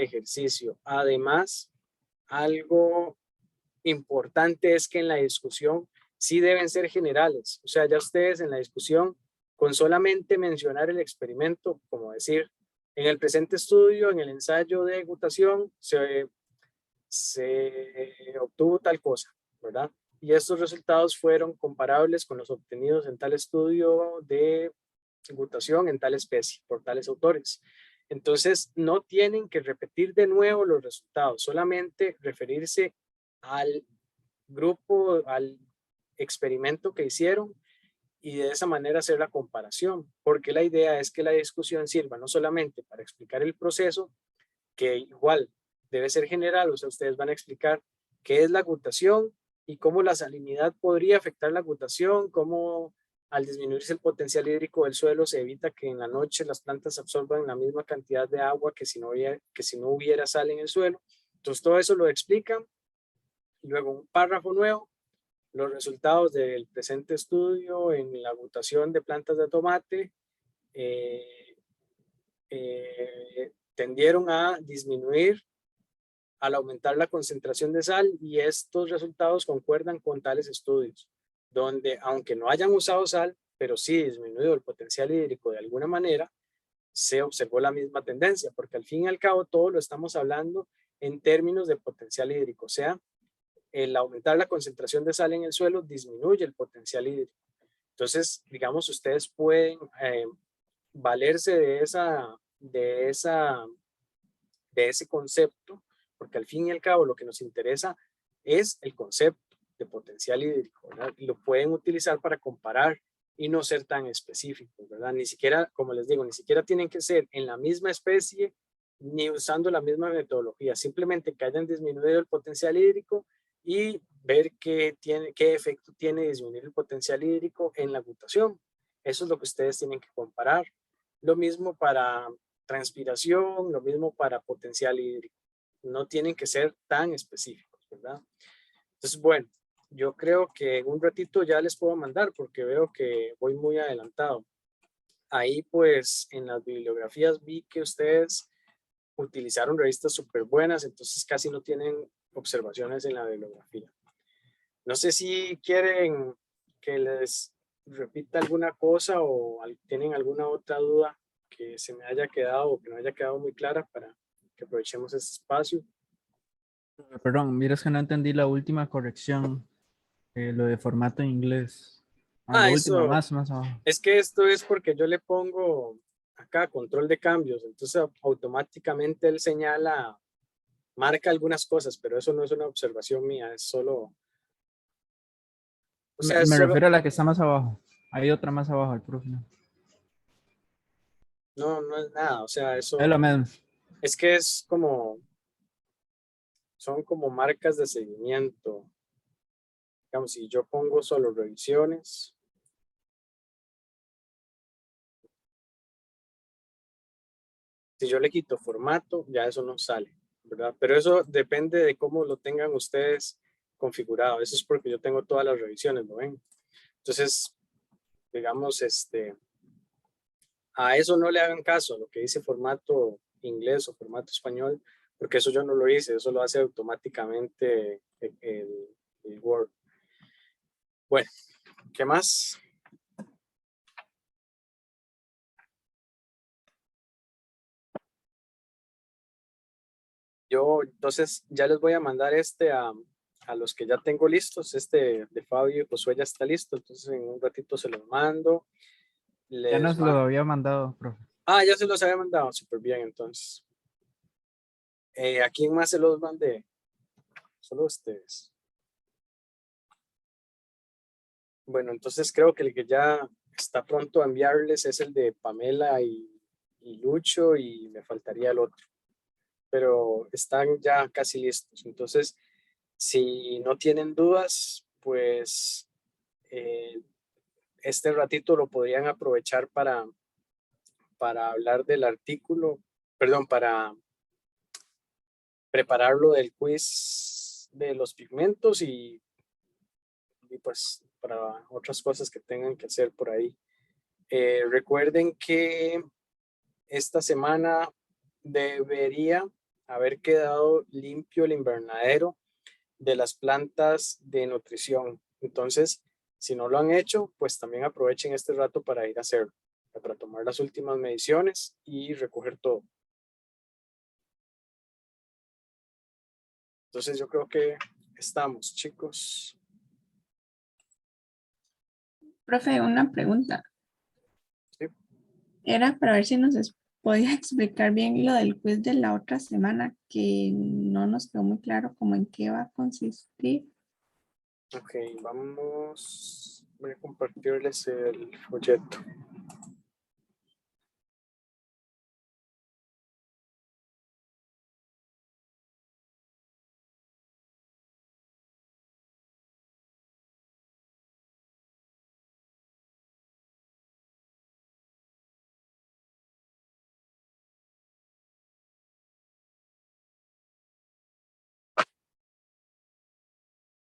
ejercicio. Además, algo importante es que en la discusión sí deben ser generales. O sea, ya ustedes en la discusión, con solamente mencionar el experimento, como decir, en el presente estudio, en el ensayo de gutación, se obtuvo tal cosa, ¿verdad? Y estos resultados fueron comparables con los obtenidos en tal estudio de gutación en tal especie por tales autores. Entonces, no tienen que repetir de nuevo los resultados, solamente referirse al grupo, al experimento que hicieron y de esa manera hacer la comparación, porque la idea es que la discusión sirva no solamente para explicar el proceso, que igual debe ser general, o sea, ustedes van a explicar qué es la gutación y cómo la salinidad podría afectar la gutación, cómo al disminuirse el potencial hídrico del suelo se evita que en la noche las plantas absorban la misma cantidad de agua que si no hubiera sal en el suelo. Entonces todo eso lo explican. Luego un párrafo nuevo, los resultados del presente estudio en la gutación de plantas de tomate, tendieron a disminuir al aumentar la concentración de sal, y estos resultados concuerdan con tales estudios, donde aunque no hayan usado sal, pero sí disminuido el potencial hídrico de alguna manera, se observó la misma tendencia, porque al fin y al cabo todo lo estamos hablando en términos de potencial hídrico, o sea, el aumentar la concentración de sal en el suelo disminuye el potencial hídrico. Entonces, digamos, ustedes pueden valerse de ese concepto, porque al fin y al cabo lo que nos interesa es el concepto de potencial hídrico, ¿verdad? Y lo pueden utilizar para comparar y no ser tan específicos, ¿verdad? Ni siquiera, como les digo, ni siquiera tienen que ser en la misma especie ni usando la misma metodología, simplemente que hayan disminuido el potencial hídrico y ver qué efecto tiene disminuir el potencial hídrico en la agutación. Eso es lo que ustedes tienen que comparar. Lo mismo para transpiración, lo mismo para potencial hídrico. No tienen que ser tan específicos, ¿verdad? Entonces, bueno, yo creo que en un ratito ya les puedo mandar porque veo que voy muy adelantado. Ahí pues en las bibliografías vi que ustedes utilizaron revistas súper buenas, entonces casi no tienen observaciones en la bibliografía. No sé si quieren que les repita alguna cosa o tienen alguna otra duda que se me haya quedado o que no haya quedado muy clara para que aprovechemos este espacio. Perdón, miras que no entendí la última corrección, lo de formato en inglés. Ah, lo último, Eso, más abajo. es que esto es porque yo le pongo acá control de cambios, entonces automáticamente él señala, marca algunas cosas, pero eso no es una observación mía, es solo, o sea, es Me solo, refiero a la que está más abajo. Hay otra más abajo, el profe. No, no es nada, o sea, es eso lo mismo. es que es como, son como marcas de seguimiento. Digamos, si yo pongo solo revisiones, si yo le quito formato, ya eso no sale, ¿verdad? Pero eso depende de cómo lo tengan ustedes configurado. Eso es porque yo tengo todas las revisiones, ¿lo ven? Entonces, digamos, a eso no le hagan caso, a lo que dice formato inglés o formato español, porque eso yo no lo hice, eso lo hace automáticamente el Word. Bueno, ¿qué más? Yo entonces ya les voy a mandar a los que ya tengo listos. Este de Fabio y Josué ya está listo, entonces en un ratito se los mando. Ya Les nos lo va. había mandado, profe. Ah, ya se los había mandado, súper bien, entonces. ¿A quién más se los mandé? Solo ustedes. Bueno, entonces creo que el que ya está pronto a enviarles es el de Pamela y Lucho, y me faltaría el otro, pero están ya casi listos. Entonces, si no tienen dudas, pues eh, este ratito lo podrían aprovechar para hablar del artículo, perdón, para prepararlo del quiz de los pigmentos y pues para otras cosas que tengan que hacer por ahí. Recuerden que esta semana debería haber quedado limpio el invernadero de las plantas de nutrición. Entonces, si no lo han hecho, pues también aprovechen este rato para ir a hacerlo, para tomar las últimas mediciones y recoger todo. Entonces, yo creo que estamos, chicos. Profe, una pregunta. ¿Sí? Era para ver si podía explicar bien lo del quiz de la otra semana, que no nos quedó muy claro cómo en qué va a consistir. Ok, vamos. Voy a compartirles el folleto.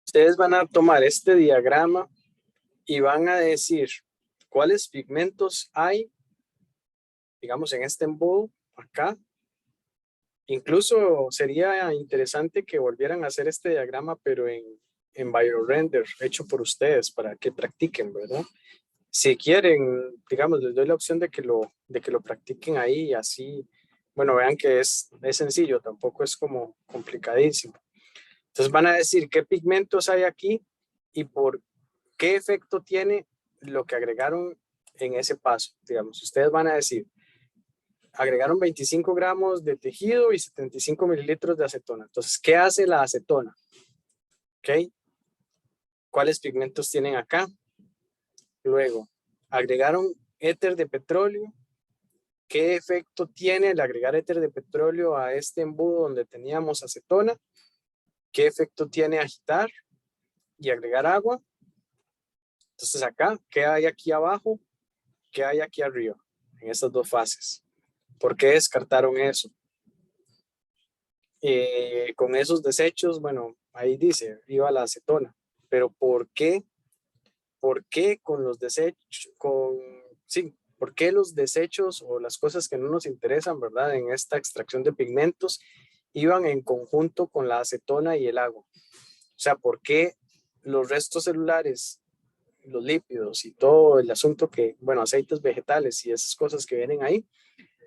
Ustedes van a tomar este diagrama y van a decir cuáles pigmentos hay digamos, en este embudo, acá. Incluso sería interesante que volvieran a hacer este diagrama, pero en BioRender, hecho por ustedes, para que practiquen, ¿verdad? Si quieren, digamos, les doy la opción de que lo practiquen ahí y así, bueno, vean que es sencillo, tampoco es como complicadísimo. Entonces van a decir qué pigmentos hay aquí y por qué efecto tiene lo que agregaron en ese paso. Digamos, ustedes van a decir, agregaron 25 gramos de tejido y 75 mililitros de acetona. Entonces, ¿qué hace la acetona? ¿Ok? ¿Cuáles pigmentos tienen acá? Luego, agregaron éter de petróleo. ¿Qué efecto tiene el agregar éter de petróleo a este embudo donde teníamos acetona? ¿Qué efecto tiene agitar y agregar agua? Entonces acá, ¿qué hay aquí abajo? ¿Qué hay aquí arriba? En estas dos fases. ¿Por qué descartaron eso? Con esos desechos, bueno, ahí dice, iba la acetona. Pero ¿por qué? ¿Por qué con los desechos, sí, por qué los desechos o las cosas que no nos interesan, ¿verdad? En esta extracción de pigmentos iban en conjunto con la acetona y el agua. O sea, ¿por qué los restos celulares, los lípidos y todo el asunto que, bueno, aceites vegetales y esas cosas que vienen ahí,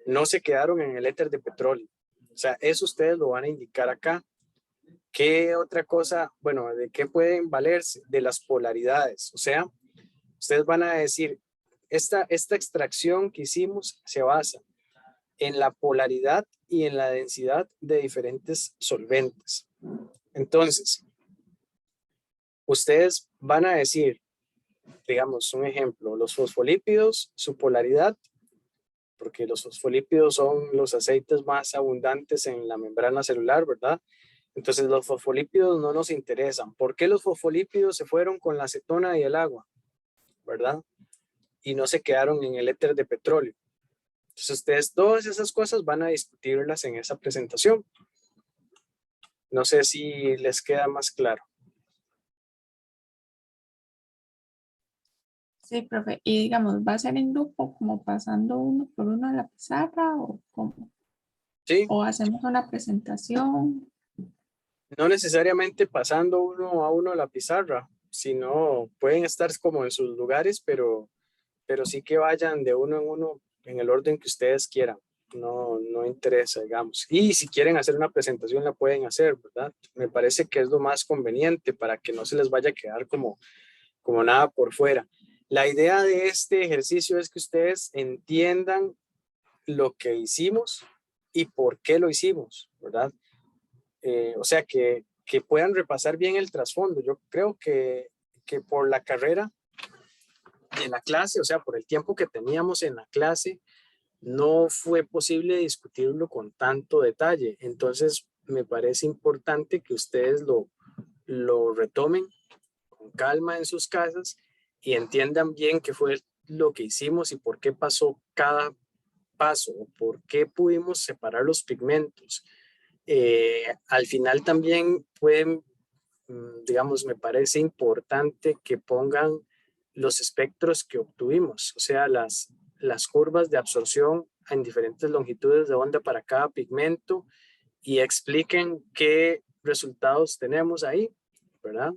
no se quedaron en el éter de petróleo? O sea, eso ustedes lo van a indicar acá. ¿Qué otra cosa? Bueno, ¿de qué pueden valerse? De las polaridades. O sea, ustedes van a decir, esta extracción que hicimos se basa en la polaridad y en la densidad de diferentes solventes. Entonces, ustedes van a decir, digamos, un ejemplo, los fosfolípidos, su polaridad, porque los fosfolípidos son los aceites más abundantes en la membrana celular, ¿verdad? Entonces los fosfolípidos no nos interesan. ¿Por qué los fosfolípidos se fueron con la acetona y el agua? ¿Verdad? Y no se quedaron en el éter de petróleo. Entonces ustedes todas esas cosas van a discutirlas en esa presentación. No sé si les queda más claro. Sí, profe. Y digamos, ¿va a ser en grupo, como pasando uno por uno a la pizarra o cómo? Sí, ¿O hacemos una presentación? no necesariamente pasando uno a uno la pizarra, sino pueden estar como en sus lugares, pero sí que vayan de uno en uno en el orden que ustedes quieran. No interesa, digamos. Y si quieren hacer una presentación, la pueden hacer, ¿verdad? Me parece que es lo más conveniente para que no se les vaya a quedar como nada por fuera. La idea de este ejercicio es que ustedes entiendan lo que hicimos y por qué lo hicimos, ¿verdad? O sea, que puedan repasar bien el trasfondo. Yo creo que por la carrera de la clase, o sea, por el tiempo que teníamos en la clase, no fue posible discutirlo con tanto detalle. Entonces, me parece importante que ustedes lo retomen con calma en sus casas y entiendan bien qué fue lo que hicimos y por qué pasó cada paso, o por qué pudimos separar los pigmentos. Al final también pueden, digamos, me parece importante que pongan los espectros que obtuvimos, o sea, las curvas de absorción en diferentes longitudes de onda para cada pigmento y expliquen qué resultados tenemos ahí, ¿verdad?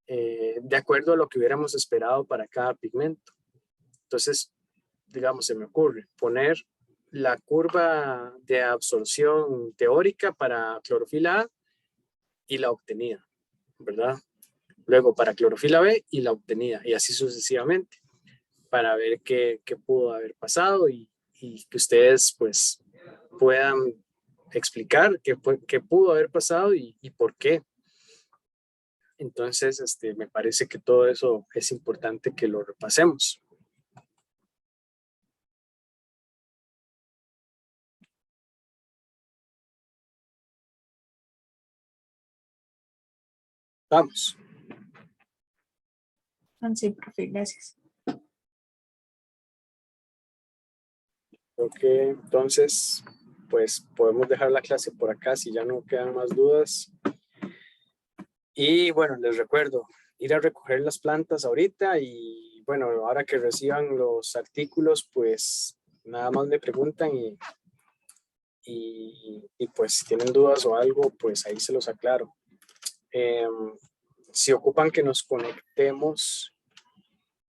De acuerdo a lo que hubiéramos esperado para cada pigmento. Entonces, digamos, se me ocurre poner la curva de absorción teórica para clorofila A y la obtenida, ¿verdad? Luego para clorofila B y la obtenida, y así sucesivamente, para ver qué pudo haber pasado y que ustedes pues puedan explicar qué pudo haber pasado y por qué. Entonces, me parece que todo eso es importante que lo repasemos. Vamos. Sí, profe, gracias. Ok, entonces, pues podemos dejar la clase por acá si ya no quedan más dudas. Y bueno, les recuerdo ir a recoger las plantas ahorita y bueno, ahora que reciban los artículos, pues nada más me preguntan y pues si tienen dudas o algo, pues ahí se los aclaro. Si ocupan que nos conectemos,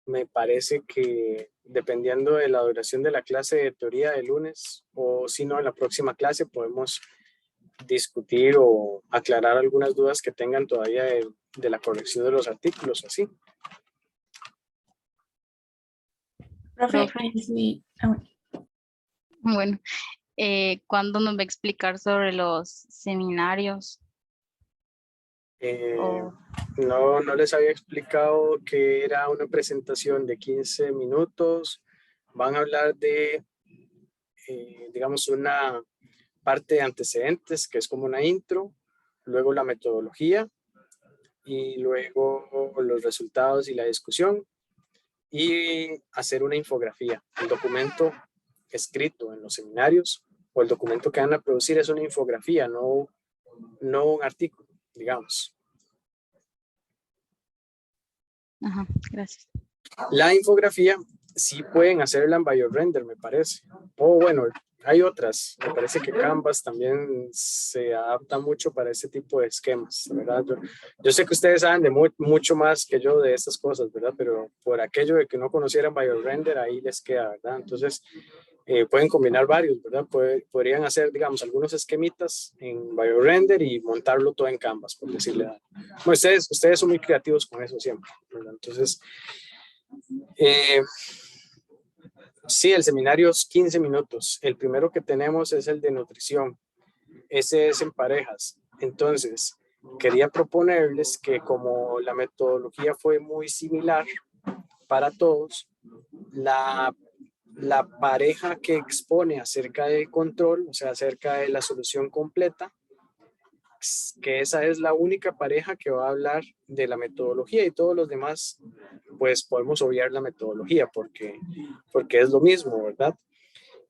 me parece que dependiendo de la duración de la clase de teoría del lunes, o si no, en la próxima clase podemos discutir o aclarar algunas dudas que tengan todavía de la corrección de los artículos, así. Profe, Profe, sí. bueno, ¿cuándo nos va a explicar sobre los seminarios? O, No les había explicado que era una presentación de 15 minutos. Van a hablar de, digamos, una parte de antecedentes, que es como una intro, luego la metodología y luego los resultados y la discusión, y hacer una infografía. El documento escrito en los seminarios o el documento que van a producir es una infografía, no un artículo, digamos. ajá, gracias. La infografía sí pueden hacerla en BioRender, me parece. O bueno, hay otras. Me parece que Canvas también se adapta mucho para ese tipo de esquemas, ¿verdad? Yo sé que ustedes saben de mucho más que yo de estas cosas, ¿verdad? Pero por aquello de que no conocieran BioRender, ahí les queda, ¿verdad? Entonces, pueden combinar varios, ¿verdad? Podrían hacer, digamos, algunos esquemitas en BioRender y montarlo todo en Canvas, por decirle algo. Bueno, ustedes son muy creativos con eso siempre, ¿verdad? Entonces, sí, el seminario es 15 minutos. El primero que tenemos es el de nutrición. Ese es en parejas. Entonces, quería proponerles que como la metodología fue muy similar para todos, la pareja que expone acerca del control, o sea, acerca de la solución completa, que esa es la única pareja que va a hablar de la metodología, y todos los demás, pues podemos obviar la metodología porque es lo mismo, ¿verdad?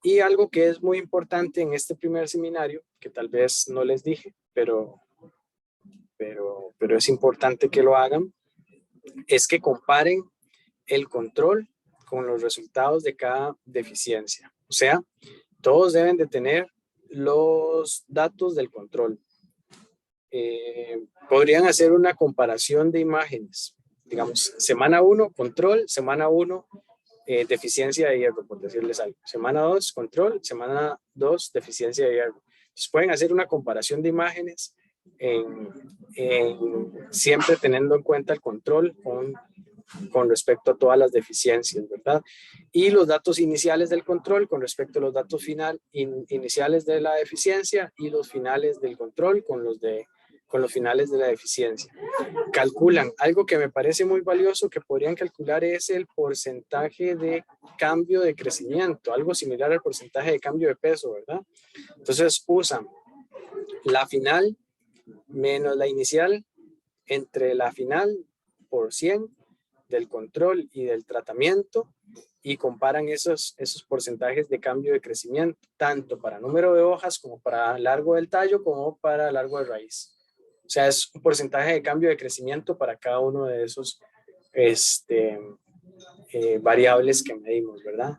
Y algo que es muy importante en este primer seminario, que tal vez no les dije, pero es importante que lo hagan, es que comparen el control con los resultados de cada deficiencia. O sea, todos deben de tener los datos del control. Podrían hacer una comparación de imágenes. Digamos, semana 1, control, semana 1, deficiencia de hierro, por decirles algo. Semana 2, control, semana 2, deficiencia de hierro. Entonces pueden hacer una comparación de imágenes siempre teniendo en cuenta el control con respecto a todas las deficiencias, ¿verdad? Y los datos iniciales del control con respecto a los datos iniciales de la deficiencia, y los finales del control con los finales de la deficiencia. Calculan, algo que me parece muy valioso que podrían calcular es el porcentaje de cambio de crecimiento, algo similar al porcentaje de cambio de peso, ¿verdad? Entonces usan la final menos la inicial entre la final por 100 del control y del tratamiento, y comparan esos porcentajes de cambio de crecimiento, tanto para número de hojas como para largo del tallo como para largo de raíz. O sea, es un porcentaje de cambio de crecimiento para cada uno de esos variables que medimos, ¿verdad?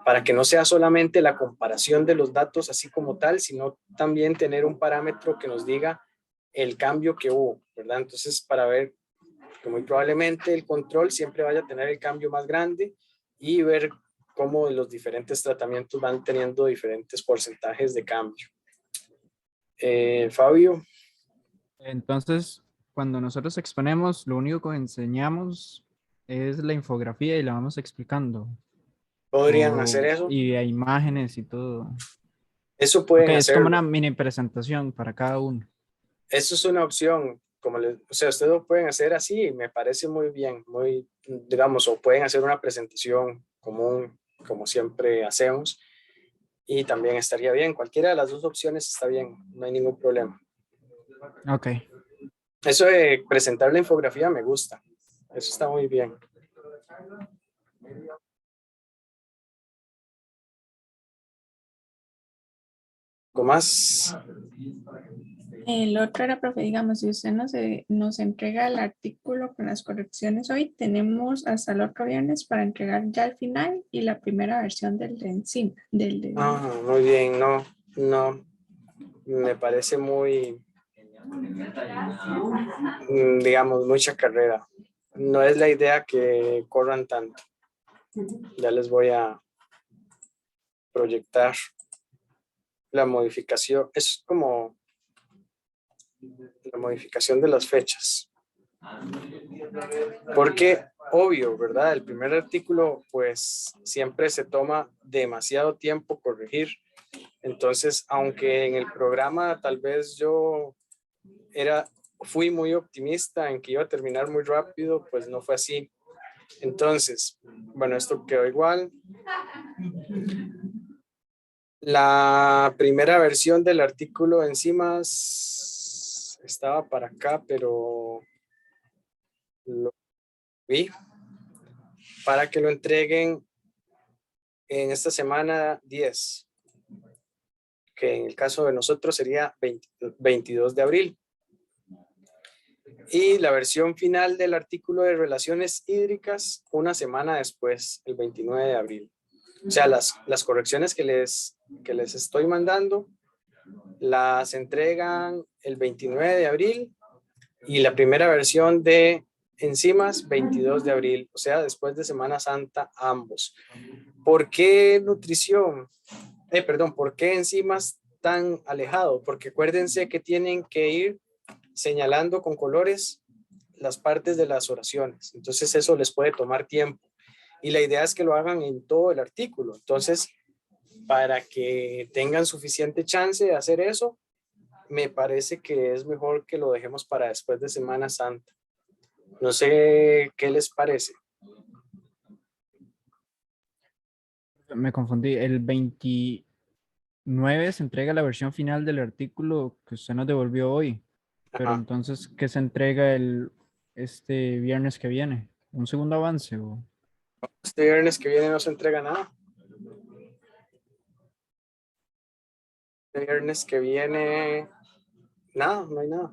Para que no sea solamente la comparación de los datos así como tal, sino también tener un parámetro que nos diga el cambio que hubo, ¿verdad? Entonces, para ver que muy probablemente el control siempre vaya a tener el cambio más grande, y ver cómo los diferentes tratamientos van teniendo diferentes porcentajes de cambio. Fabio. Entonces, cuando nosotros exponemos, lo único que enseñamos es la infografía y la vamos explicando. Podrían hacer eso. Y hay imágenes y todo. Eso pueden Ok, es como hacerlo. una mini presentación para cada uno. Eso es una opción. O sea, ustedes lo pueden hacer así, me parece muy bien, muy, digamos, o pueden hacer una presentación común, como siempre hacemos, y también estaría bien. Cualquiera de las dos opciones está bien, no hay ningún problema. Ok. Eso de presentar la infografía me gusta. Eso está muy bien. ¿Algo más? El otro era, profe, digamos, si usted nos entrega el artículo con las correcciones hoy, tenemos hasta el otro viernes para entregar ya al final y la primera versión del de encima. Muy bien, no, me parece muy, digamos, mucha carrera. No es la idea que corran tanto. Ya les voy a proyectar la modificación. Es como la modificación de las fechas. Porque, obvio, ¿verdad? El primer artículo, pues, siempre se toma demasiado tiempo corregir. Entonces, aunque en el programa tal vez yo fui muy optimista en que iba a terminar muy rápido, pues no fue así. Entonces, bueno, esto quedó igual. La primera versión del artículo enzimas estaba para acá, pero lo vi para que lo entreguen en esta semana 10, que en el caso de nosotros sería 22 de abril. Y la versión final del artículo de relaciones hídricas una semana después, el 29 de abril. O sea, las correcciones que les estoy mandando las entregan el 29 de abril y la primera versión de enzimas 22 de abril, o sea, después de Semana Santa ambos. ¿Por qué nutrición? ¿Por qué enzimas tan alejado? Porque acuérdense que tienen que ir señalando con colores las partes de las oraciones. Entonces eso les puede tomar tiempo. Y la idea es que lo hagan en todo el artículo. Entonces, para que tengan suficiente chance de hacer eso, me parece que es mejor que lo dejemos para después de Semana Santa. No sé qué les parece. Me confundí. El 29 se entrega la versión final del artículo que usted nos devolvió hoy. Pero Ajá. entonces, ¿qué se entrega este viernes que viene? ¿Un segundo avance? Este viernes que viene no se entrega nada. Este viernes que viene, nada, no hay nada.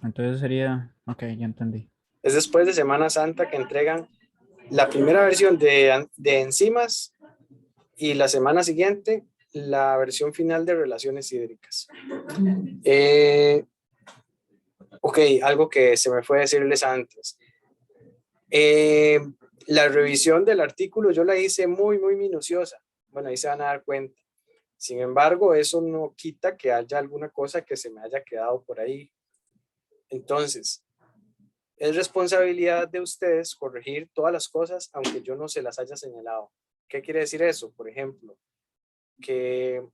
Entonces sería, ok, ya entendí. Es después de Semana Santa que entregan la primera versión de enzimas y la semana siguiente la versión final de relaciones hídricas. Ok, algo que se me fue a decirles antes. La revisión del artículo yo la hice muy minuciosa. Bueno, ahí se van a dar cuenta. Sin embargo, eso no quita que haya alguna cosa que se me haya quedado por ahí. Entonces, es responsabilidad de ustedes corregir todas las cosas, aunque yo no se las haya señalado. ¿Qué quiere decir eso? Por ejemplo, que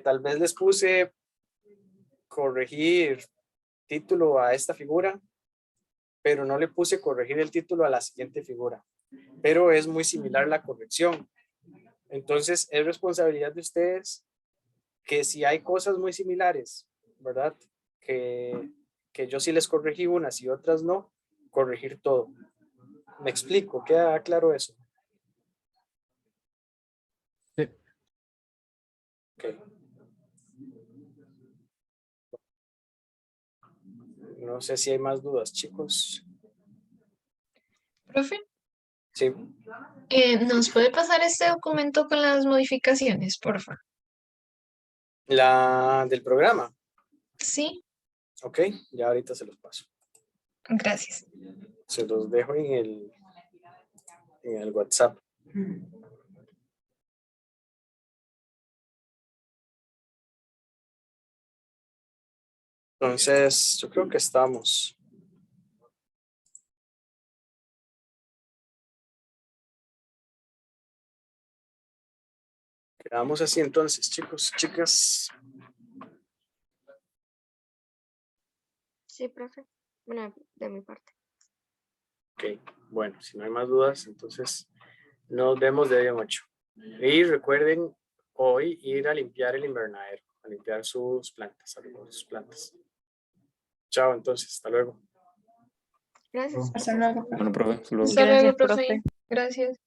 tal vez les puse corregir título a esta figura, pero no le puse corregir el título a la siguiente figura. Pero es muy similar la corrección. Entonces, es responsabilidad de ustedes que si hay cosas muy similares, ¿verdad? Que yo sí les corregí unas y otras no, corregir todo. ¿Me explico? ¿Queda claro eso? Sí. Okay. No sé si hay más dudas, chicos. Profe, Sí. ¿nos puede pasar este documento con las modificaciones, porfa? La del programa. Sí, Ok, ya ahorita se los paso. gracias. Se los dejo en el WhatsApp. Entonces, yo creo que estamos. Quedamos así entonces, chicos, chicas. Sí, profe. Bueno, de mi parte. Ok, bueno, si no hay más dudas, entonces nos vemos de hoy en 8. Y recuerden hoy ir a limpiar el invernadero, a limpiar sus plantas, Chao, entonces, hasta luego. Gracias. Hasta luego. Bueno, profe, hasta luego. Hasta luego, Gracias, profe. profe. Gracias.